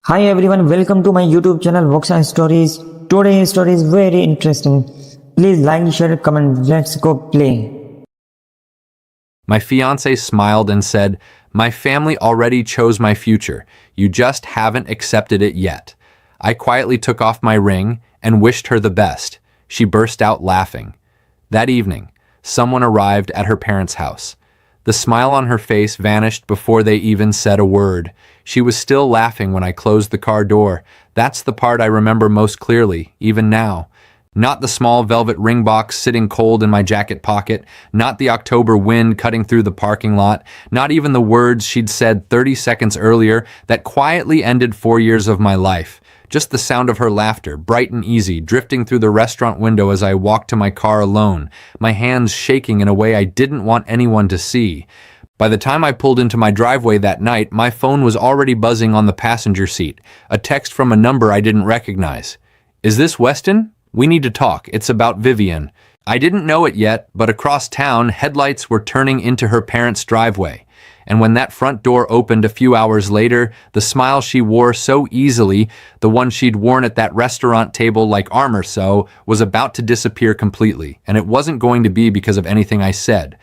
Hi everyone, welcome to my YouTube channel Vows and Stories. Today's story is very interesting. Please like, share, comment. Let's go play. My fiancée smiled and said, "My family already chose my future. You just haven't accepted it yet." I quietly took off my ring and wished her the best. She burst out laughing. That evening, someone arrived at her parents' house. The smile on her face vanished before they even said a word. She was still laughing when I closed the car door. That's the part I remember most clearly, even now. Not the small velvet ring box sitting cold in my jacket pocket, not the October wind cutting through the parking lot, not even the words she'd said 30 seconds earlier that quietly ended 4 years of my life. Just the sound of her laughter, bright and easy, drifting through the restaurant window as I walked to my car alone, my hands shaking in a way I didn't want anyone to see. By the time I pulled into my driveway that night, my phone was already buzzing on the passenger seat, a text from a number I didn't recognize. "Is this Weston? We need to talk. It's about Vivian." I didn't know it yet, but across town, headlights were turning into her parents' driveway. And when that front door opened a few hours later, the smile she wore so easily, the one she'd worn at that restaurant table like armor was about to disappear completely. And it wasn't going to be because of anything I said.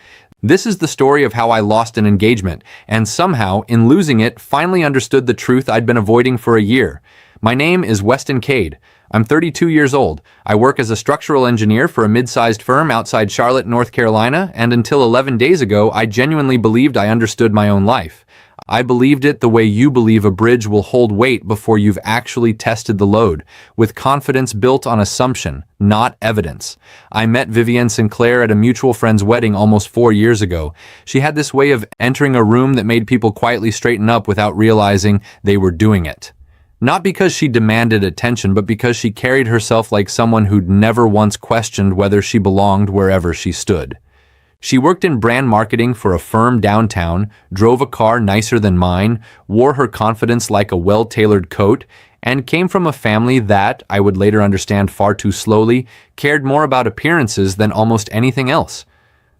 This is the story of how I lost an engagement, and somehow, in losing it, finally understood the truth I'd been avoiding for a year. My name is Weston Cade. I'm 32 years old. I work as a structural engineer for a mid-sized firm outside Charlotte, North Carolina, and until 11 days ago, I genuinely believed I understood my own life. I believed it the way you believe a bridge will hold weight before you've actually tested the load, with confidence built on assumption, not evidence. I met Vivian Sinclair at a mutual friend's wedding almost 4 years ago. She had this way of entering a room that made people quietly straighten up without realizing they were doing it. Not because she demanded attention, but because she carried herself like someone who'd never once questioned whether she belonged wherever she stood. She worked in brand marketing for a firm downtown, drove a car nicer than mine, wore her confidence like a well-tailored coat, and came from a family that, I would later understand far too slowly, cared more about appearances than almost anything else.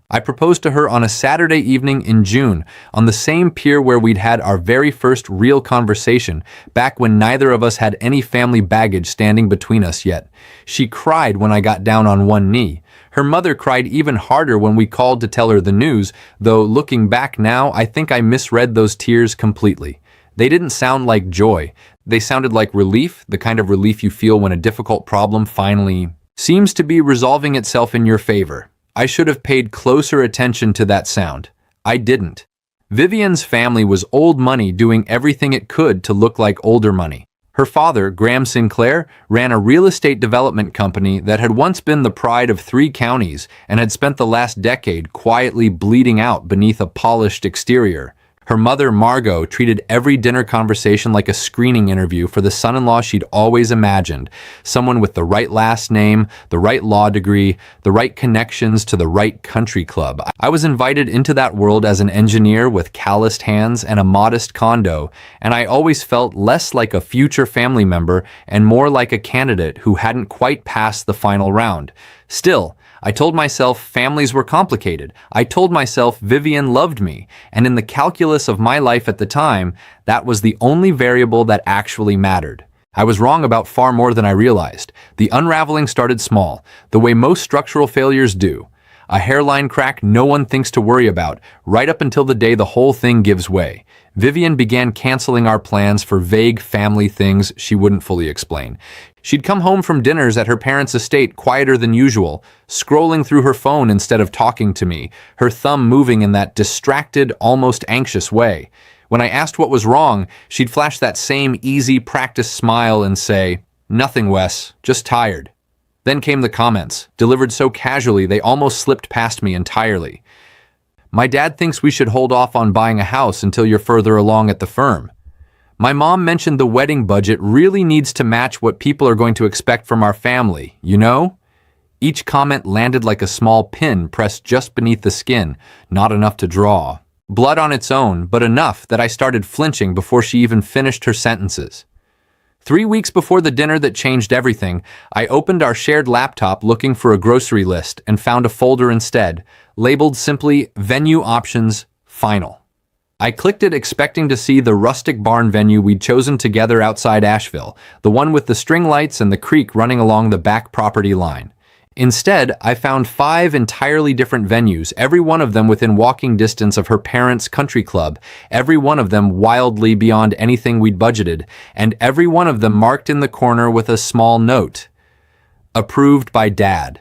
I proposed to her on a Saturday evening in June, on the same pier where we'd had our very first real conversation, back when neither of us had any family baggage standing between us yet. She cried when I got down on one knee. Her mother cried even harder when we called to tell her the news, though looking back now, I think I misread those tears completely. They didn't sound like joy. They sounded like relief, the kind of relief you feel when a difficult problem finally seems to be resolving itself in your favor. I should have paid closer attention to that sound. I didn't. Vivian's family was old money doing everything it could to look like older money. Her father, Graham Sinclair, ran a real estate development company that had once been the pride of 3 counties and had spent the last decade quietly bleeding out beneath a polished exterior. Her mother, Margot, treated every dinner conversation like a screening interview for the son-in-law she'd always imagined, someone with the right last name, the right law degree, the right connections to the right country club. I was invited into that world as an engineer with calloused hands and a modest condo, and I always felt less like a future family member and more like a candidate who hadn't quite passed the final round. Still, I told myself families were complicated. I told myself Vivian loved me, and in the calculus of my life at the time, that was the only variable that actually mattered. I was wrong about far more than I realized. The unraveling started small, the way most structural failures do. A hairline crack no one thinks to worry about, right up until the day the whole thing gives way. Vivian began canceling our plans for vague family things she wouldn't fully explain. She'd come home from dinners at her parents' estate quieter than usual, scrolling through her phone instead of talking to me, her thumb moving in that distracted, almost anxious way. When I asked what was wrong, she'd flash that same easy practice smile and say, "Nothing, Wes, just tired." Then came the comments, delivered so casually they almost slipped past me entirely. "My dad thinks we should hold off on buying a house until you're further along at the firm." "My mom mentioned the wedding budget really needs to match what people are going to expect from our family, you know?" Each comment landed like a small pin pressed just beneath the skin, not enough to draw blood on its own, but enough that I started flinching before she even finished her sentences. 3 weeks before the dinner that changed everything, I opened our shared laptop looking for a grocery list and found a folder instead, labeled simply Venue Options Final. I clicked it expecting to see the rustic barn venue we'd chosen together outside Asheville, the one with the string lights and the creek running along the back property line. Instead, I found 5 entirely different venues, every one of them within walking distance of her parents' country club, every one of them wildly beyond anything we'd budgeted, and every one of them marked in the corner with a small note. Approved by Dad.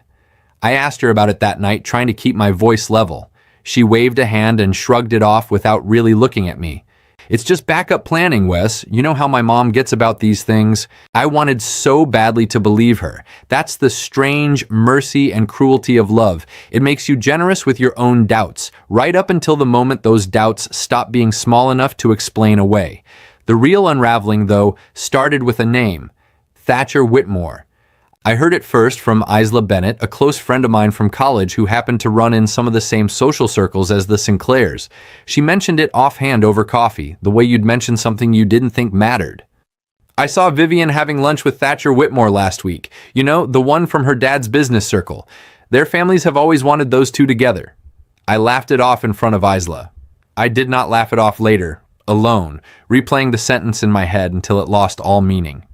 I asked her about it that night, trying to keep my voice level. She waved a hand and shrugged it off without really looking at me. It's just backup planning, Wes. You know how my mom gets about these things. I wanted so badly to believe her. That's the strange mercy and cruelty of love. It makes you generous with your own doubts, right up until the moment those doubts stop being small enough to explain away. The real unraveling, though, started with a name. Thatcher Whitmore. I heard it first from Isla Bennett, a close friend of mine from college who happened to run in some of the same social circles as the Sinclairs. She mentioned it offhand over coffee, the way you'd mention something you didn't think mattered. I saw Vivian having lunch with Thatcher Whitmore last week. You know, the one from her dad's business circle. Their families have always wanted those two together. I laughed it off in front of Isla. I did not laugh it off later, alone, replaying the sentence in my head until it lost all meaning.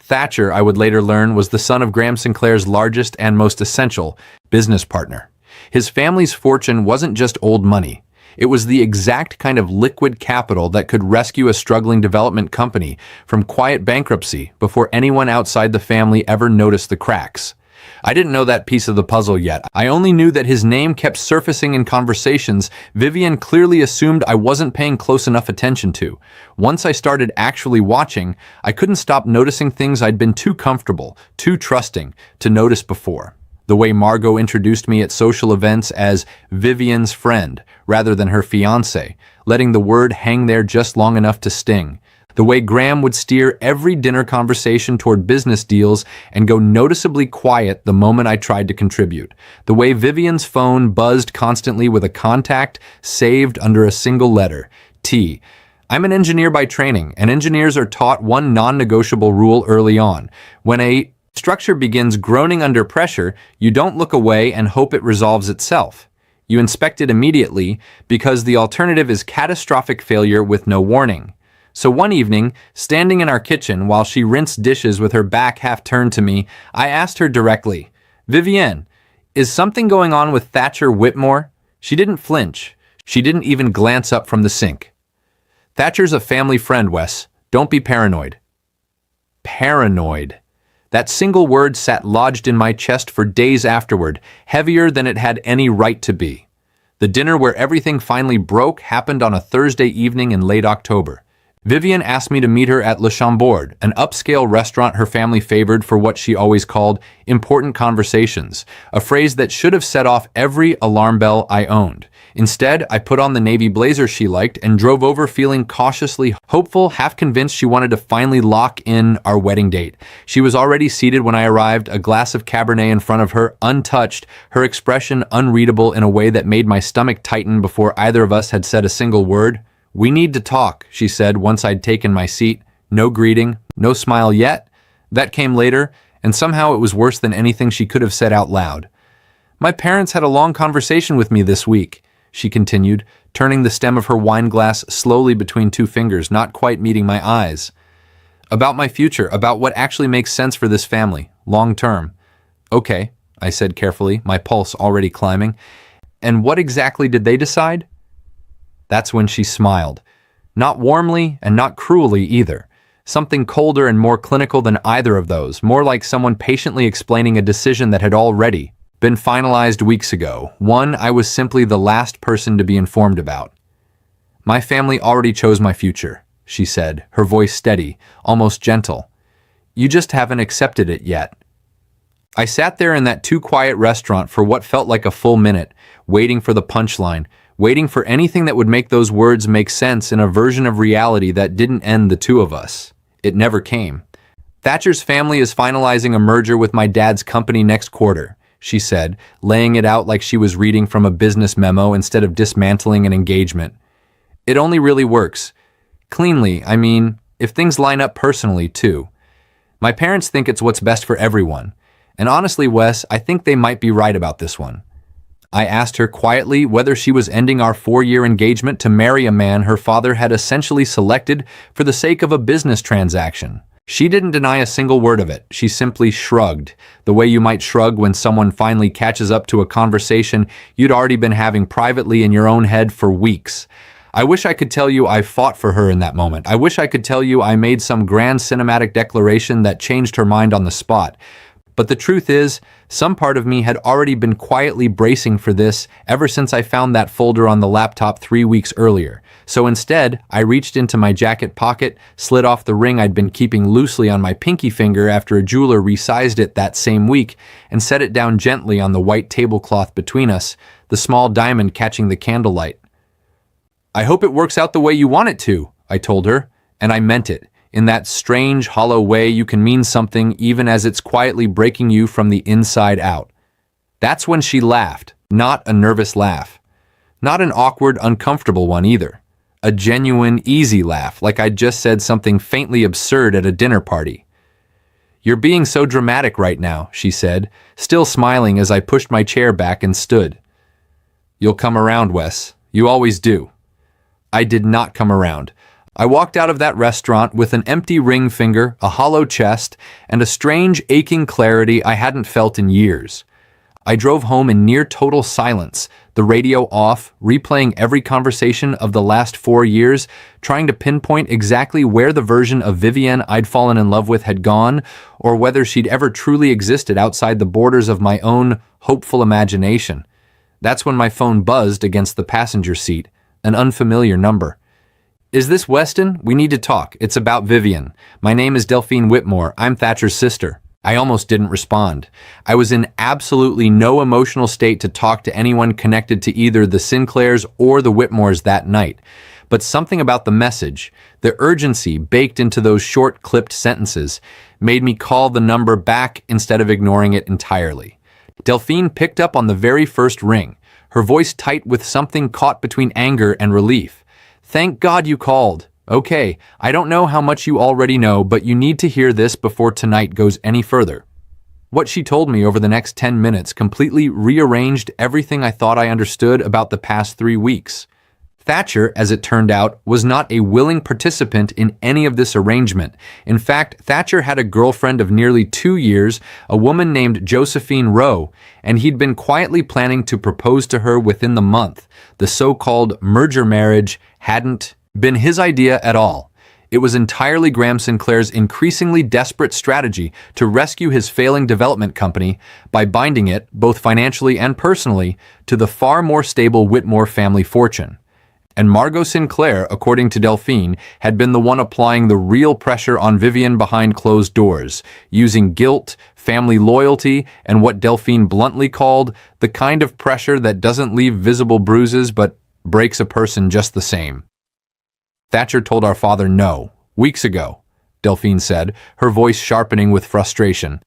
Thatcher, I would later learn, was the son of Graham Sinclair's largest and most essential business partner. His family's fortune wasn't just old money. It was the exact kind of liquid capital that could rescue a struggling development company from quiet bankruptcy before anyone outside the family ever noticed the cracks. I didn't know that piece of the puzzle yet. I only knew that his name kept surfacing in conversations Vivian clearly assumed I wasn't paying close enough attention to. Once I started actually watching, I couldn't stop noticing things I'd been too comfortable, too trusting to notice before. The way Margot introduced me at social events as Vivian's friend rather than her fiancé, letting the word hang there just long enough to sting. The way Graham would steer every dinner conversation toward business deals and go noticeably quiet the moment I tried to contribute. The way Vivian's phone buzzed constantly with a contact saved under a single letter, T. I'm an engineer by training, and engineers are taught one non-negotiable rule early on. When a structure begins groaning under pressure, you don't look away and hope it resolves itself. You inspect it immediately because the alternative is catastrophic failure with no warning. So one evening, standing in our kitchen while she rinsed dishes with her back half turned to me, I asked her directly, Vivienne, is something going on with Thatcher Whitmore? She didn't flinch. She didn't even glance up from the sink. Thatcher's a family friend, Wes. Don't be paranoid. Paranoid. That single word sat lodged in my chest for days afterward, heavier than it had any right to be. The dinner where everything finally broke happened on a Thursday evening in late October. Vivian asked me to meet her at Le Chambord, an upscale restaurant her family favored for what she always called important conversations, a phrase that should have set off every alarm bell I owned. Instead, I put on the navy blazer she liked and drove over feeling cautiously hopeful, half convinced she wanted to finally lock in our wedding date. She was already seated when I arrived, a glass of Cabernet in front of her, untouched, her expression unreadable in a way that made my stomach tighten before either of us had said a single word. We need to talk, she said once I'd taken my seat. No greeting, no smile yet. That came later, and somehow it was worse than anything she could have said out loud. My parents had a long conversation with me this week, she continued, turning the stem of her wine glass slowly between two fingers, not quite meeting my eyes. About my future, about what actually makes sense for this family, long term. Okay, I said carefully, my pulse already climbing. And what exactly did they decide? That's when she smiled. Not warmly and not cruelly either. Something colder and more clinical than either of those, more like someone patiently explaining a decision that had already been finalized weeks ago, one I was simply the last person to be informed about. My family already chose my future, she said, her voice steady, almost gentle. You just haven't accepted it yet. I sat there in that too-quiet restaurant for what felt like a full minute, waiting for the punchline, waiting for anything that would make those words make sense in a version of reality that didn't end the two of us. It never came. Thatcher's family is finalizing a merger with my dad's company next quarter, she said, laying it out like she was reading from a business memo instead of dismantling an engagement. It only really works. Cleanly, I mean, if things line up personally, too. My parents think it's what's best for everyone. And honestly, Wes, I think they might be right about this one. I asked her quietly whether she was ending our 4-year engagement to marry a man her father had essentially selected for the sake of a business transaction. She didn't deny a single word of it. She simply shrugged, the way you might shrug when someone finally catches up to a conversation you'd already been having privately in your own head for weeks. I wish I could tell you I fought for her in that moment. I wish I could tell you I made some grand cinematic declaration that changed her mind on the spot. But the truth is, some part of me had already been quietly bracing for this ever since I found that folder on the laptop 3 weeks earlier. So instead, I reached into my jacket pocket, slid off the ring I'd been keeping loosely on my pinky finger after a jeweler resized it that same week, and set it down gently on the white tablecloth between us, the small diamond catching the candlelight. "I hope it works out the way you want it to," I told her, and I meant it. In that strange, hollow way you can mean something even as it's quietly breaking you from the inside out. That's when she laughed, not a nervous laugh. Not an awkward, uncomfortable one either. A genuine, easy laugh, like I'd just said something faintly absurd at a dinner party. "You're being so dramatic right now," she said, still smiling as I pushed my chair back and stood. "You'll come around, Wes. You always do." I did not come around. I walked out of that restaurant with an empty ring finger, a hollow chest, and a strange, aching clarity I hadn't felt in years. I drove home in near total silence, the radio off, replaying every conversation of the last 4 years, trying to pinpoint exactly where the version of Vivienne I'd fallen in love with had gone, or whether she'd ever truly existed outside the borders of my own hopeful imagination. That's when my phone buzzed against the passenger seat, an unfamiliar number. "Is this Weston? We need to talk. It's about Vivienne. My name is Delphine Whitmore. I'm Thatcher's sister." I almost didn't respond. I was in absolutely no emotional state to talk to anyone connected to either the Sinclairs or the Whitmores that night. But something about the message, the urgency baked into those short, clipped sentences, made me call the number back instead of ignoring it entirely. Delphine picked up on the very first ring, her voice tight with something caught between anger and relief. "Thank God you called. Okay, I don't know how much you already know, but you need to hear this before tonight goes any further." What she told me over the next 10 minutes completely rearranged everything I thought I understood about the past 3 weeks. Thatcher, as it turned out, was not a willing participant in any of this arrangement. In fact, Thatcher had a girlfriend of nearly 2 years, a woman named Josephine Rowe, and he'd been quietly planning to propose to her within the month. The so-called merger marriage hadn't been his idea at all. It was entirely Graham Sinclair's increasingly desperate strategy to rescue his failing development company by binding it, both financially and personally, to the far more stable Whitmore family fortune. And Margot Sinclair, according to Delphine, had been the one applying the real pressure on Vivienne behind closed doors, using guilt, family loyalty, and what Delphine bluntly called the kind of pressure that doesn't leave visible bruises but breaks a person just the same. "Thatcher told our father no, weeks ago," Delphine said, her voice sharpening with frustration.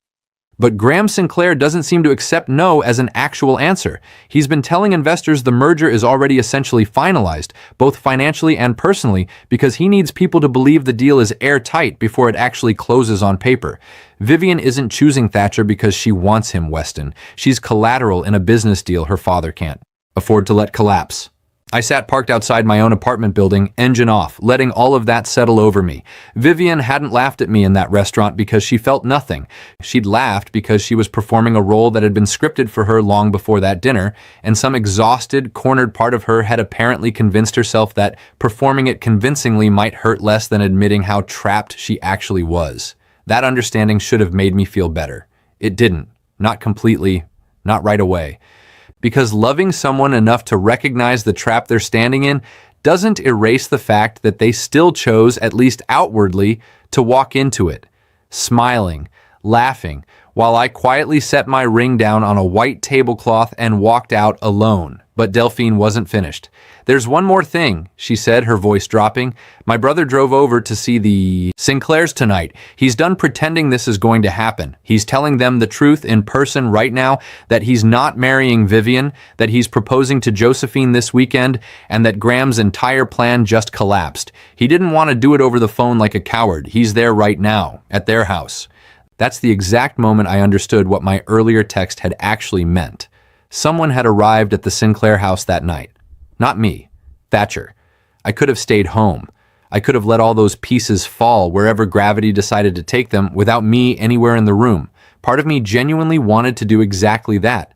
"But Graham Sinclair doesn't seem to accept no as an actual answer. He's been telling investors the merger is already essentially finalized, both financially and personally, because he needs people to believe the deal is airtight before it actually closes on paper. Vivienne isn't choosing Thatcher because she wants him, Weston. She's collateral in a business deal her father can't afford to let collapse." I sat parked outside my own apartment building, engine off, letting all of that settle over me. Vivienne hadn't laughed at me in that restaurant because she felt nothing. She'd laughed because she was performing a role that had been scripted for her long before that dinner, and some exhausted, cornered part of her had apparently convinced herself that performing it convincingly might hurt less than admitting how trapped she actually was. That understanding should have made me feel better. It didn't. Not completely. Not right away. Because loving someone enough to recognize the trap they're standing in doesn't erase the fact that they still chose, at least outwardly, to walk into it, smiling, laughing, while I quietly set my ring down on a white tablecloth and walked out alone. But Delphine wasn't finished. "There's one more thing," she said, her voice dropping. "My brother drove over to see the Sinclairs tonight. He's done pretending this is going to happen. He's telling them the truth in person right now, that he's not marrying Vivienne, that he's proposing to Josephine this weekend, and that Graham's entire plan just collapsed. He didn't want to do it over the phone like a coward. He's there right now, at their house." That's the exact moment I understood what my earlier text had actually meant. Someone had arrived at the Sinclair house that night. Not me. Thatcher. I could have stayed home. I could have let all those pieces fall wherever gravity decided to take them without me anywhere in the room. Part of me genuinely wanted to do exactly that.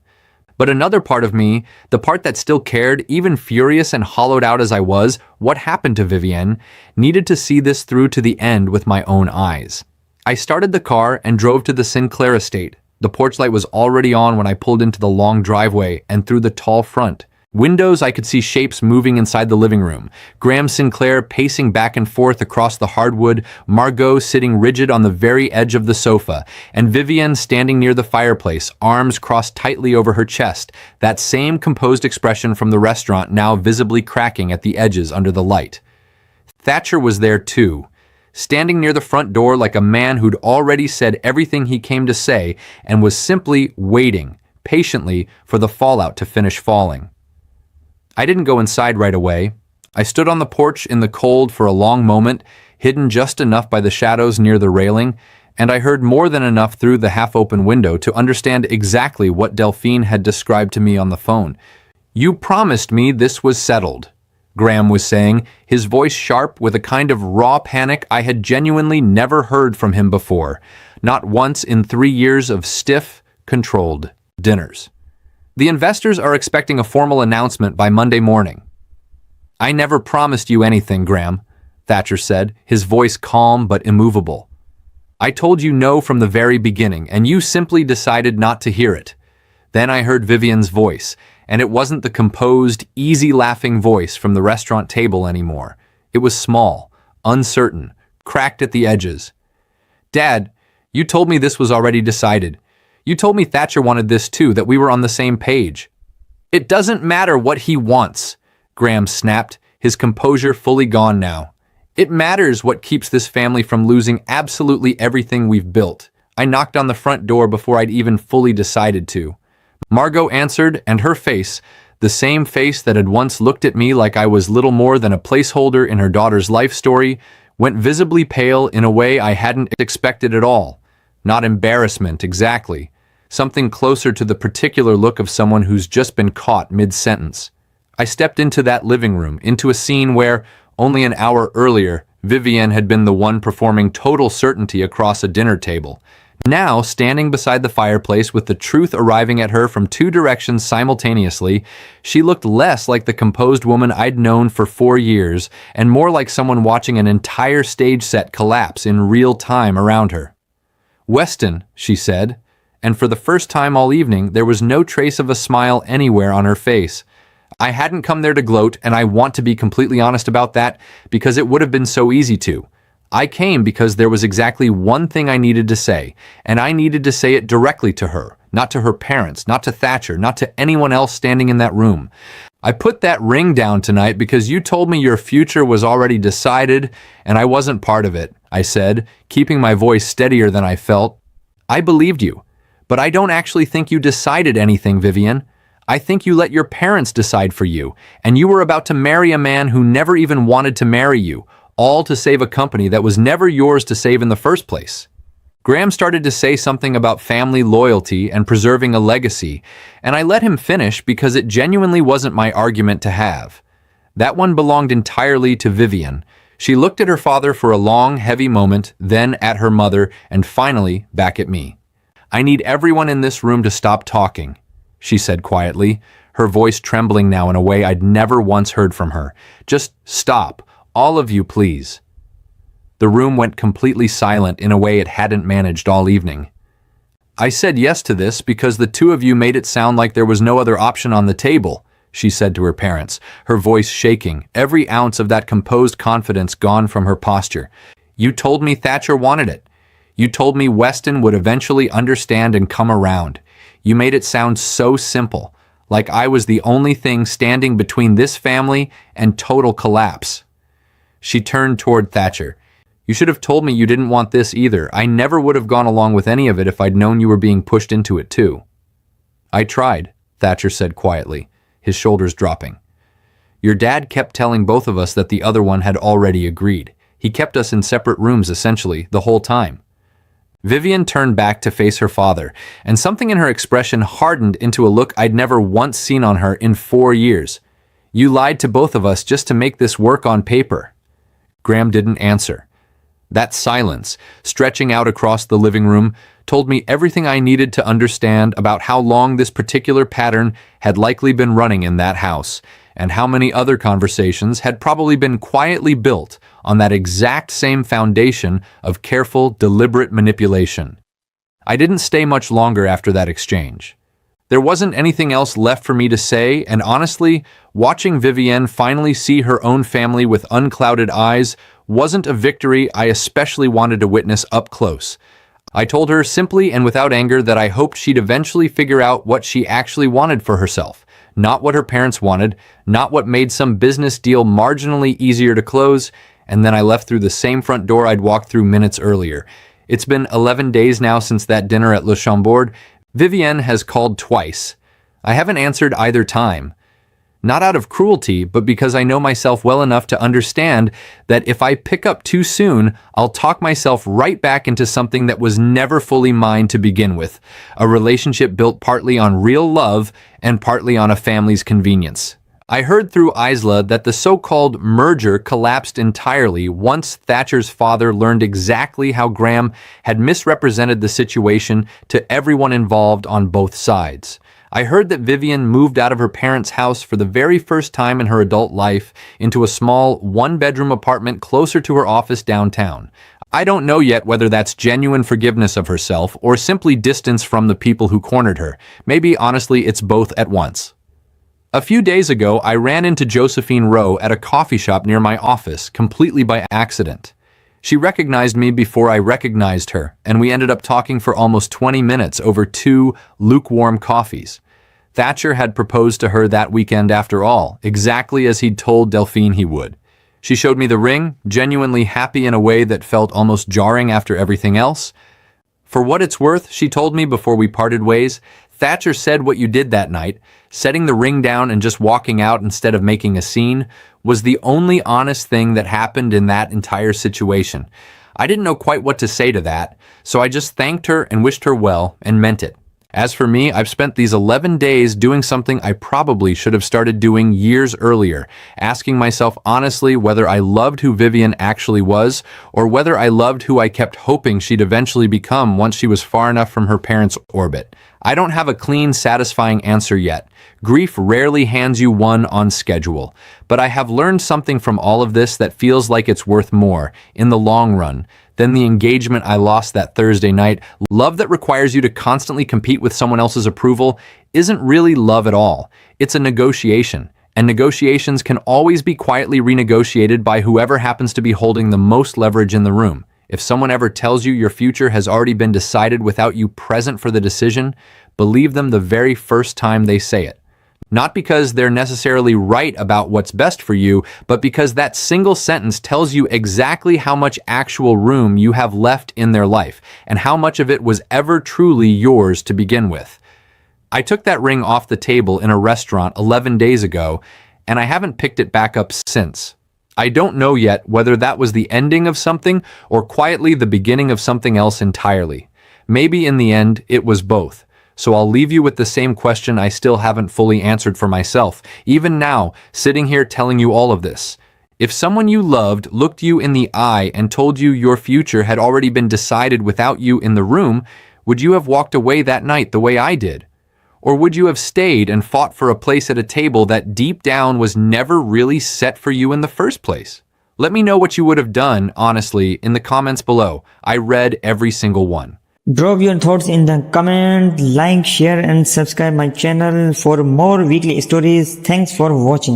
But another part of me, the part that still cared, even furious and hollowed out as I was, what happened to Vivienne, needed to see this through to the end with my own eyes. I started the car and drove to the Sinclair estate. The porch light was already on when I pulled into the long driveway and through the tall front. Windows, I could see shapes moving inside the living room. Graham Sinclair pacing back and forth across the hardwood, Margot sitting rigid on the very edge of the sofa, and Vivienne standing near the fireplace, arms crossed tightly over her chest, that same composed expression from the restaurant now visibly cracking at the edges under the light. Thatcher was there too, standing near the front door like a man who'd already said everything he came to say and was simply waiting, patiently, for the fallout to finish falling. I didn't go inside right away. I stood on the porch in the cold for a long moment, hidden just enough by the shadows near the railing, and I heard more than enough through the half-open window to understand exactly what Delphine had described to me on the phone. "You promised me this was settled," Graham was saying, his voice sharp with a kind of raw panic I had genuinely never heard from him before, not once in 3 years of stiff, controlled dinners. "The investors are expecting a formal announcement by Monday morning." "I never promised you anything, Graham," Thatcher said, his voice calm but immovable. "I told you no from the very beginning, and you simply decided not to hear it." Then I heard Vivienne's voice, and it wasn't the composed, easy-laughing voice from the restaurant table anymore. It was small, uncertain, cracked at the edges. "Dad, you told me this was already decided. You told me Thatcher wanted this too, that we were on the same page." "It doesn't matter what he wants," Graham snapped, his composure fully gone now. "It matters what keeps this family from losing absolutely everything we've built." I knocked on the front door before I'd even fully decided to. Margot answered, and her face, the same face that had once looked at me like I was little more than a placeholder in her daughter's life story, went visibly pale in a way I hadn't expected at all. Not embarrassment, exactly. Something closer to the particular look of someone who's just been caught mid-sentence. I stepped into that living room, into a scene where, only an hour earlier, Vivienne had been the one performing total certainty across a dinner table. Now, standing beside the fireplace with the truth arriving at her from 2 directions simultaneously, she looked less like the composed woman I'd known for 4 years, and more like someone watching an entire stage set collapse in real time around her. "Weston," she said, and for the first time all evening, there was no trace of a smile anywhere on her face. I hadn't come there to gloat, and I want to be completely honest about that, because it would have been so easy to. I came because there was exactly one thing I needed to say, and I needed to say it directly to her, not to her parents, not to Thatcher, not to anyone else standing in that room. "I put that ring down tonight because you told me your future was already decided, and I wasn't part of it," I said, keeping my voice steadier than I felt. "I believed you, but I don't actually think you decided anything, Vivienne. I think you let your parents decide for you, and you were about to marry a man who never even wanted to marry you, all to save a company that was never yours to save in the first place." Graham started to say something about family loyalty and preserving a legacy, and I let him finish because it genuinely wasn't my argument to have. That one belonged entirely to Vivienne. She looked at her father for a long, heavy moment, then at her mother, and finally back at me. "I need everyone in this room to stop talking," she said quietly, her voice trembling now in a way I'd never once heard from her. "Just stop. All of you, please." The room went completely silent in a way it hadn't managed all evening. "I said yes to this because the 2 of you made it sound like there was no other option on the table," she said to her parents, her voice shaking, every ounce of that composed confidence gone from her posture. "You told me Thatcher wanted it. You told me Weston would eventually understand and come around. You made it sound so simple, like I was the only thing standing between this family and total collapse." She turned toward Thatcher. "You should have told me you didn't want this either. I never would have gone along with any of it if I'd known you were being pushed into it too." "I tried," Thatcher said quietly, his shoulders dropping. "Your dad kept telling both of us that the other one had already agreed. He kept us in separate rooms essentially the whole time." Vivian turned back to face her father, and something in her expression hardened into a look I'd never once seen on her in 4 years. You lied to both of us just to make this work on paper. Graham didn't answer. That silence, stretching out across the living room, told me everything I needed to understand about how long this particular pattern had likely been running in that house, and how many other conversations had probably been quietly built on that exact same foundation of careful, deliberate manipulation. I didn't stay much longer after that exchange. There wasn't anything else left for me to say, and honestly, watching Vivienne finally see her own family with unclouded eyes wasn't a victory I especially wanted to witness up close. I told her simply and without anger that I hoped she'd eventually figure out what she actually wanted for herself, not what her parents wanted, not what made some business deal marginally easier to close, and then I left through the same front door I'd walked through minutes earlier. It's been 11 days now since that dinner at Le Chambord. Vivienne has called twice. I haven't answered either time. Not out of cruelty, but because I know myself well enough to understand that if I pick up too soon, I'll talk myself right back into something that was never fully mine to begin with, a relationship built partly on real love and partly on a family's convenience. I heard through Isla that the so-called merger collapsed entirely once Thatcher's father learned exactly how Graham had misrepresented the situation to everyone involved on both sides. I heard that Vivian moved out of her parents' house for the very first time in her adult life into a small, one-bedroom apartment closer to her office downtown. I don't know yet whether that's genuine forgiveness of herself or simply distance from the people who cornered her. Maybe, honestly, it's both at once. A few days ago, I ran into Josephine Rowe at a coffee shop near my office, completely by accident. She recognized me before I recognized her, and we ended up talking for almost 20 minutes over 2 lukewarm coffees. Thatcher had proposed to her that weekend after all, exactly as he'd told Delphine he would. She showed me the ring, genuinely happy in a way that felt almost jarring after everything else. For what it's worth, she told me before we parted ways, Thatcher said what you did that night, setting the ring down and just walking out instead of making a scene, was the only honest thing that happened in that entire situation. I didn't know quite what to say to that, so I just thanked her and wished her well and meant it. As for me, I've spent these 11 days doing something I probably should have started doing years earlier, asking myself honestly whether I loved who Vivian actually was, or whether I loved who I kept hoping she'd eventually become once she was far enough from her parents' orbit. I don't have a clean, satisfying answer yet. Grief rarely hands you one on schedule, but I have learned something from all of this that feels like it's worth more, in the long run, than the engagement I lost that Thursday night. Love that requires you to constantly compete with someone else's approval isn't really love at all. It's a negotiation, and negotiations can always be quietly renegotiated by whoever happens to be holding the most leverage in the room. If someone ever tells you your future has already been decided without you present for the decision, believe them the very first time they say it. Not because they're necessarily right about what's best for you, but because that single sentence tells you exactly how much actual room you have left in their life, and how much of it was ever truly yours to begin with. I took that ring off the table in a restaurant 11 days ago, and I haven't picked it back up since. I don't know yet whether that was the ending of something or quietly the beginning of something else entirely. Maybe in the end, it was both. So I'll leave you with the same question I still haven't fully answered for myself, even now, sitting here telling you all of this. If someone you loved looked you in the eye and told you your future had already been decided without you in the room, would you have walked away that night the way I did? Or would you have stayed and fought for a place at a table that deep down was never really set for you in the first place? Let me know what you would have done, honestly, in the comments below. I read every single one. Drop your thoughts in the comment, like, share and subscribe my channel for more weekly stories. Thanks for watching.